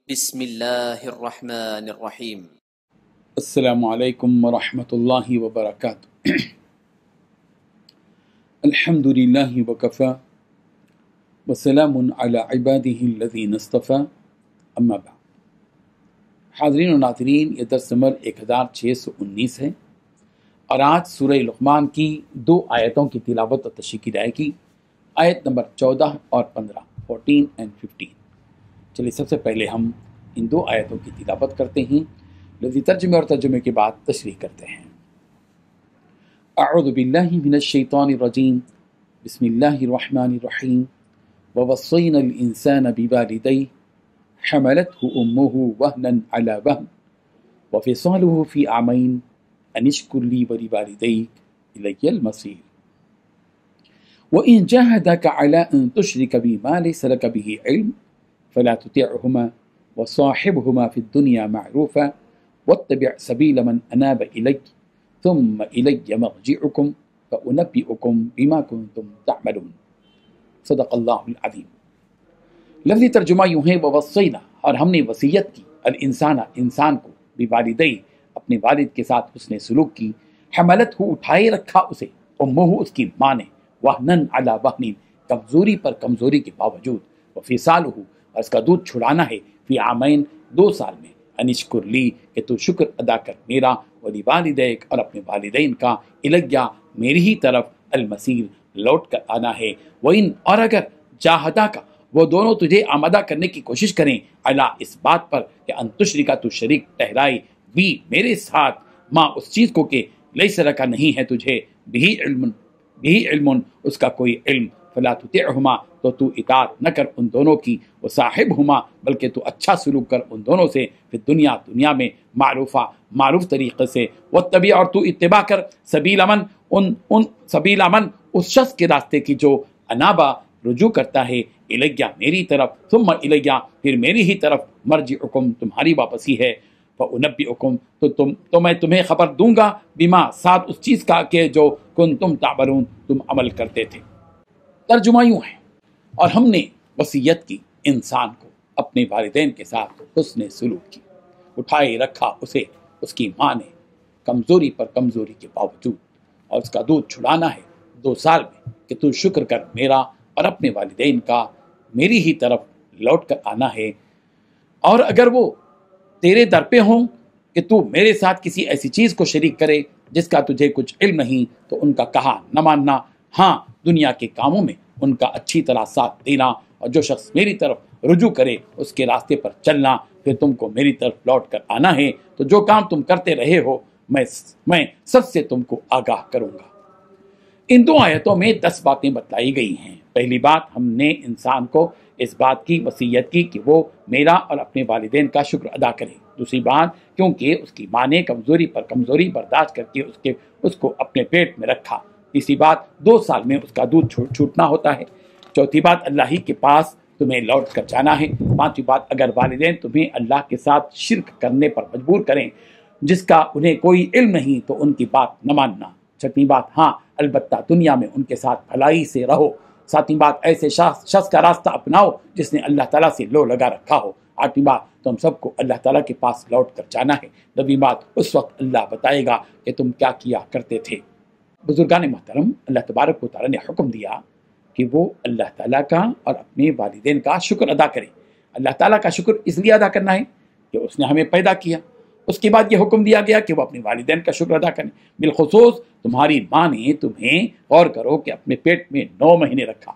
بسم الله الرحمن الرحيم. السلام علیکم ورحمۃ اللہ وبرکاتہ۔ الحمد للہ وکفی وسلام علی عبادہ الذین اصطفی، اما بعد۔ حاضرین و ناظرین، یہ درس نمبر 1619 ہے اور آج سورہ لقمان کی 2 آیتوں کی تلاوت اور تشریح کی جائے گی، آیت نمبر 14 اور 15، 14 and 15۔ چلیے سب سے پہلے ہم ان 2 آیتوں کی تلاوت کرتے ہیں، لفظی ترجمے اور ترجمے کے بعد تشریح کرتے ہیں۔ اعوذ باللہ من الشیطان الرجیم، بسم اللہ الرحمن الرحیم۔ ووصینا الانسان بوالدیہ حملته امه وهنا على وهن وفصاله في عامين ان اشكر لي ولوالديك الي المصير وان جاهداك على ان تشرك بي ما ليس لك به علم فلا تطعهما وصاحبهما في الدنيا معروفا واتبع سبيل من أناب إلي ثم إلي مرجعكم فأنبئكم بما كنتم تعملون۔ صدق اللہ العظیم۔ لفظی ترجمہ یوں ہے، ووصینا، اور ہم نے وصیت کی، انسان کو، بوالدیہ، اپنے والد کے ساتھ حسن سلوک کی، حملت ہو، اٹھائے رکھا اسے، امہ، اس کی ماں نے، وہنن علی وہن، کمزوری پر کمزوری کے باوجود، وفصالہ، اور اس کا دودھ چھڑانا ہے، فی عامین، 2 سال میں، انشکر لی، کہ تو شکر ادا کر میرا، ولی والدیک، اور اپنے والدین کا، الیہ، میری ہی طرف، المصیر، لوٹ کر آنا ہے، وَإِن، اور اگر جاہدہ کا، وہ دونوں تجھے آمادہ کرنے کی کوشش کریں، علی، اس بات پر کہ ان تشرکا، تو شریک ٹھہرائے، بھی، میرے ساتھ، ماں، اس چیز کو کہ لیس لکا، نہیں ہے تجھے، بھی علم، اس کا کوئی علم، فلا تطعہما، تو اطاعت نہ کر ان دونوں کی، وصاحبہما، بلکہ تو اچھا سلوک کر ان دونوں سے، پھر دنیا میں، معروف طریقے سے، واتبع، اور تو اتباع کر، سبیل من، اس شخص کے راستے کی جو انابا، رجوع کرتا ہے، الیہ، میری طرف، ثم الیہ، پھر میری ہی طرف، مرجعکم، تمہاری واپسی ہے، فانبئکم، تو میں تمہیں خبر دوں گا، بما، ساتھ اس چیز کا کہ جو کنتم تعملون، تم عمل کرتے تھے۔ ترجمہ یوں ہے، اور ہم نے وصیت کی انسان کو اپنے والدین کے ساتھ حسن سلوک کی، اٹھائے رکھا اسے، اس کی ماں نے، کمزوری پر کمزوری کے باوجود، اور اس کا دودھ چھڑانا ہے 2 سال میں، کہ تو شکر کر میرا اور اپنے والدین کا، میری ہی طرف لوٹ کر آنا ہے، اور اگر وہ تیرے در پہ ہوں کہ تو میرے ساتھ کسی ایسی چیز کو شریک کرے جس کا تجھے کچھ علم نہیں، تو ان کا کہا نہ ماننا، ہاں، دنیا کے کاموں میں ان کا اچھی طرح ساتھ دینا، اور جو شخص میری طرف رجوع کرے اس کے راستے پر چلنا، پھر تم کو میری طرف لوٹ کر آنا ہے، تو جو کام تم کرتے رہے ہو میں سب سے تم کو آگاہ کروں گا۔ ان 2 آیتوں میں 10 باتیں بتلائی گئی ہیں۔ پہلی بات، ہم نے انسان کو اس بات کی وصیت کی کہ وہ میرا اور اپنے والدین کا شکر ادا کرے۔ دوسری بات، کیونکہ اس کی ماں نے کمزوری پر کمزوری برداشت کر کے اس کو اپنے پیٹ میں رکھا۔ تیسری بات، 2 سال میں اس کا دودھ چھوٹنا ہوتا ہے۔ چوتھی بات، اللہ ہی کے پاس تمہیں لوٹ کر جانا ہے۔ پانچویں بات، اگر والدین تمہیں اللہ کے ساتھ شرک کرنے پر مجبور کریں جس کا انہیں کوئی علم نہیں، تو ان کی بات نہ ماننا۔ چھٹویں بات، ہاں، البتہ دنیا میں ان کے ساتھ بھلائی سے رہو۔ ساتویں بات، ایسے شخص کا راستہ اپناؤ جس نے اللہ تعالیٰ سے لو لگا رکھا ہو۔ آٹھویں بات، تم سب کو اللہ تعالیٰ کے پاس لوٹ کر جانا ہے۔ نویں بات، اس وقت اللہ بتائے گا کہ تم کیا کیا کرتے تھے۔ بزرگان محترم، اللہ تبارک و تعالیٰ نے حکم دیا کہ وہ اللہ تعالیٰ کا اور اپنے والدین کا شکر ادا کرے۔ اللہ تعالیٰ کا شکر اس لیے ادا کرنا ہے کہ اس نے ہمیں پیدا کیا۔ اس کے بعد یہ حکم دیا گیا کہ وہ اپنے والدین کا شکر ادا کریں۔ بالخصوص تمہاری ماں نے تمہیں، غور کرو، کہ اپنے پیٹ میں 9 مہینے رکھا،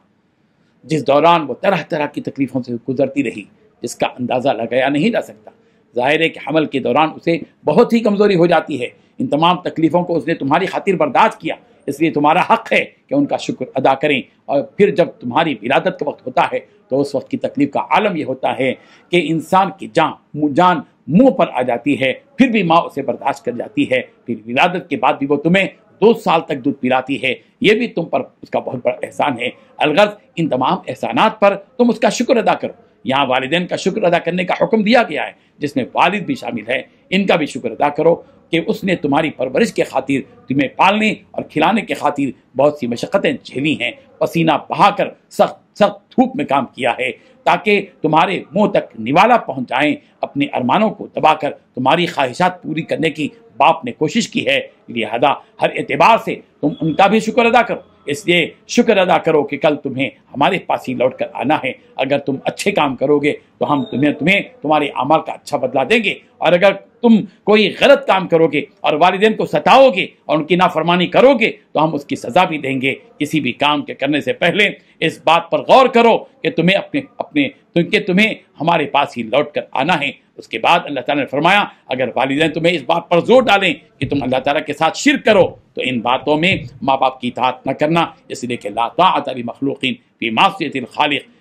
جس دوران وہ طرح طرح کی تکلیفوں سے گزرتی رہی، جس کا اندازہ لگایا نہیں جا سکتا۔ ظاہر ہے کہ حمل کے دوران اسے بہت ہی کمزوری ہو جاتی ہے۔ ان تمام تکلیفوں کو اس نے تمہاری خاطر برداشت کیا، اس لیے تمہارا حق ہے کہ ان کا شکر ادا کریں۔ اور پھر جب تمہاری ولادت کا وقت ہوتا ہے تو اس وقت کی تکلیف کا عالم یہ ہوتا ہے کہ انسان کی جان منہ پر آ جاتی ہے، پھر بھی ماں اسے برداشت کر جاتی ہے۔ پھر ولادت کے بعد بھی وہ تمہیں 2 سال تک دودھ پلاتی ہے، یہ بھی تم پر اس کا بہت بڑا احسان ہے۔ الغرض، ان تمام احسانات پر تم اس کا شکر ادا کرو۔ یہاں والدین کا شکر ادا کرنے کا حکم دیا گیا ہے، جس میں والد بھی شامل ہے۔ ان کا بھی شکر ادا کرو کہ اس نے تمہاری پرورش کے خاطر، تمہیں پالنے اور کھلانے کے خاطر بہت سی مشقتیں جھیلی ہیں، پسینہ بہا کر سخت دھوپ میں کام کیا ہے، تاکہ تمہارے منہ تک نوالا پہنچ جائیں۔ اپنے ارمانوں کو دبا کر تمہاری خواہشات پوری کرنے کی باپ نے کوشش کی ہے، لہذا ہر اعتبار سے تم ان کا بھی شکر ادا کرو۔ اس لیے شکر ادا کرو کہ کل تمہیں ہمارے پاس ہی لوٹ کر آنا ہے۔ اگر تم اچھے کام کرو گے تو ہم تمہیں تمہارے اعمال کا اچھا بدلہ دیں گے، اور اگر تم کوئی غلط کام کرو گے اور والدین کو ستاؤ گے اور ان کی نافرمانی کرو گے تو ہم اس کی سزا بھی دیں گے۔ کسی بھی کام کے کرنے سے پہلے اس بات پر غور کرو کہ تمہیں ہمارے پاس ہی لوٹ کر آنا ہے۔ اس کے بعد اللہ تعالیٰ نے فرمایا اگر والدین تمہیں اس بات پر زور ڈالیں کہ تم اللہ تعالیٰ کے ساتھ شرک کرو تو ان باتوں میں ماں باپ کی اطاعت نہ کرنا، اس لیے کہ لا طاعۃ لمخلوق فی معصیۃ الخالق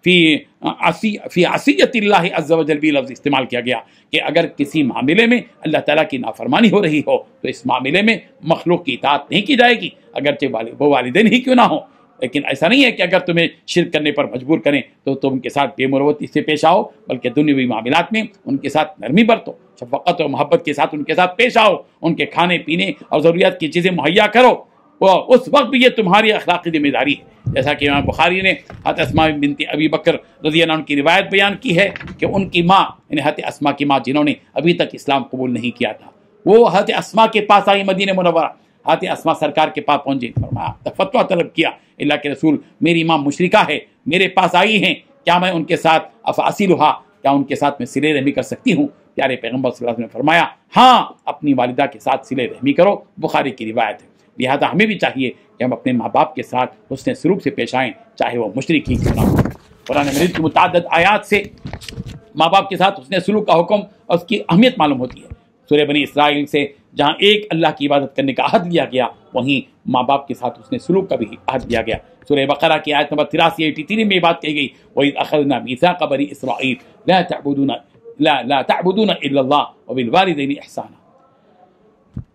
فی عصیت اللہ عز و جل بھی لفظ استعمال کیا گیا کہ اگر کسی معاملے میں اللہ تعالیٰ کی نافرمانی ہو رہی ہو تو اس معاملے میں مخلوق کی اطاعت نہیں کی جائے گی، اگرچہ وہ والدین ہی کیوں نہ ہوں۔ لیکن ایسا نہیں ہے کہ اگر تمہیں شرک کرنے پر مجبور کریں تو تم ان کے ساتھ بے مروتی سے پیش آؤ، بلکہ دنیاوی معاملات میں ان کے ساتھ نرمی برتو، شفقت اور محبت کے ساتھ ان کے ساتھ پیش آؤ، ان کے کھانے پینے اور ضروریات کی چیزیں مہیا کرو، اس وقت بھی یہ تمہاری اخلاقی ذمہ داری ہے۔ جیسا کہ امام بخاری نے حضرت اسماء بنت ابی بکر رضی اللہ عنہ کی روایت بیان کی ہے کہ ان کی ماں یعنی حضرت اسماء کی ماں جنہوں نے ابھی تک اسلام قبول نہیں کیا تھا، وہ حضرت اسماء کے پاس آئی مدینہ منورہ، حضرت اسماء سرکار کے پاس پہنچی، فرمایا فتویٰ طلب کیا، اللہ کے رسول میری ماں مشرکہ ہے، میرے پاس آئی ہیں، کیا میں ان کے ساتھ افاصلھا، کیا ان کے ساتھ میں صلہ رحمی کر سکتی ہوں؟ پیارے پیغمبر صلی اللہ علیہ وسلم نے فرمایا ہاں اپنی والدہ کے ساتھ صلہ رحمی کرو، بخاری کی روایت ہے۔ لہذا ہمیں بھی چاہیے کہ ہم اپنے ماں باپ کے ساتھ حسن سلوک سے پیش آئیں، چاہے وہ مشرک ہی کیوں نہ ہو۔ قرآن مجید کی متعدد آیات سے ماں باپ کے ساتھ حسن سلوک کا حکم اور اس کی اہمیت معلوم ہوتی ہے۔ سورہ بنی اسرائیل سے جہاں ایک اللہ کی عبادت کرنے کا عہد لیا گیا، وہیں ماں باپ کے ساتھ حسن سلوک کا بھی عہد لیا گیا۔ سورہ بقرہ کی آیت نمبر 83 میں یہ بات کہی گئی، وَإِذْ أَخَذْنَا مِيثَاقَ بَنِي إِسْرَائِيلَ لَا تَعْبُدُونَ إِلَّا اللَّهَ وَبِالْوَالِدَيْنِ إِحْسَانًا۔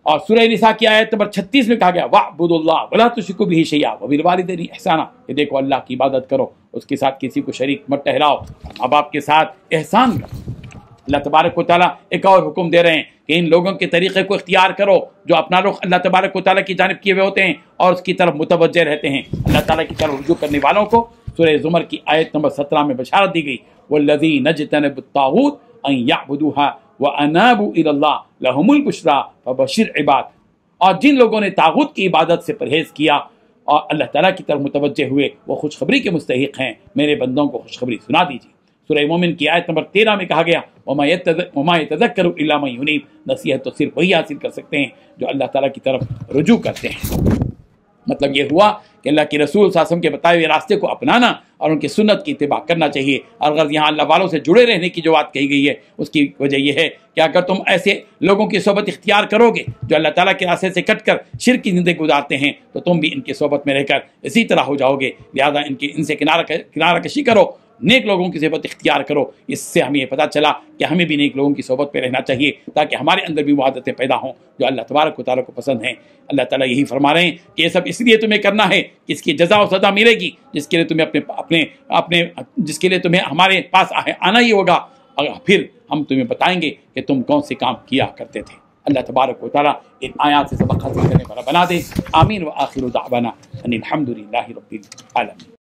اور سورہ نساء کی آیت نمبر 36 میں کہا گیا وَاعْبُدُوا اللَّهَ وَلَا تُشْرِكُوا بِهِ شَيْئًا وَبِالْوَالِدَيْنِ إِحْسَانًا، کہ دیکھو اللہ کی عبادت کرو، اس کے ساتھ کسی کو شریک مت ٹھہراؤ، ماں باپ کے ساتھ احسان کرو۔ اللہ تبارک و تعالیٰ ایک اور حکم دے رہے ہیں کہ ان لوگوں کے طریقے کو اختیار کرو جو اپنا رخ اللہ تبارک و تعالیٰ کی جانب کیے ہوئے ہوتے ہیں اور اس کی طرف متوجہ رہتے ہیں، اللہ تعالیٰ کی طرف رجوع کرنے والوں کو۔ سورہ زمر کی آیت نمبر 17 میں بشارت دی گئی وَالَّذِينَ اجْتَنَبُوا الطَّاغُوتَ أَن يَعْبُدُوهَا وَأَنَابُوا إِلَى اللَّهِ لَهُمُ الْبُشْرَىٰ فَبَشِّرْ عِبَادِ۔ اور جن لوگوں نے طاغوت کی عبادت سے پرہیز کیا اور اللہ تعالیٰ کی طرف متوجہ ہوئے وہ خوشخبری کے مستحق ہیں، میرے بندوں کو خوشخبری سنا دیجیے۔ سورہ مومن کی آیت نمبر 13 میں کہا گیا وَمَا يَتَذَكَّرُ إِلَّا مَن يُنِيبُ، نصیحت تو صرف وہی حاصل کر سکتے ہیں جو اللہ تعالیٰ کی طرف رجوع کرتے ہیں۔ مطلب یہ ہوا کہ اللہ کے رسول صلی اللہ علیہ وسلم کے بتائے ہوئے راستے کو اپنانا اور ان کی سنت کی اتباع کرنا چاہیے۔ اور اگر یہاں اللہ والوں سے جڑے رہنے کی جو بات کہی گئی ہے اس کی وجہ یہ ہے کہ اگر تم ایسے لوگوں کی صحبت اختیار کرو گے جو اللہ تعالیٰ کے راستے سے کٹ کر شرک کی زندگی گزارتے ہیں تو تم بھی ان کی صحبت میں رہ کر اسی طرح ہو جاؤ گے، لہذا ان سے کنارہ کشی کرو، نیک لوگوں کی صحبت اختیار کرو۔ اس سے ہمیں یہ پتہ چلا کہ ہمیں بھی نیک لوگوں کی صحبت پہ رہنا چاہیے تاکہ ہمارے اندر بھی وہ عادتیں پیدا ہوں جو اللہ تبارک و تعالیٰ کو پسند ہیں۔ اللہ تعالیٰ یہی فرما رہے ہیں کہ یہ سب اس لیے تمہیں کرنا ہے کہ اس کی جزا و سزا ملے گی، جس کے لیے تمہیں ہمارے پاس آنا ہی ہوگا، اور پھر ہم تمہیں بتائیں گے کہ تم کون سے کام کیا کرتے تھے۔ اللہ تبارک و تعالیٰ ان آیات سے سبق حاصل کرنے والا بنا دے۔ آمین۔ وآخر دعوانا ان الحمد للہ رب العالمین۔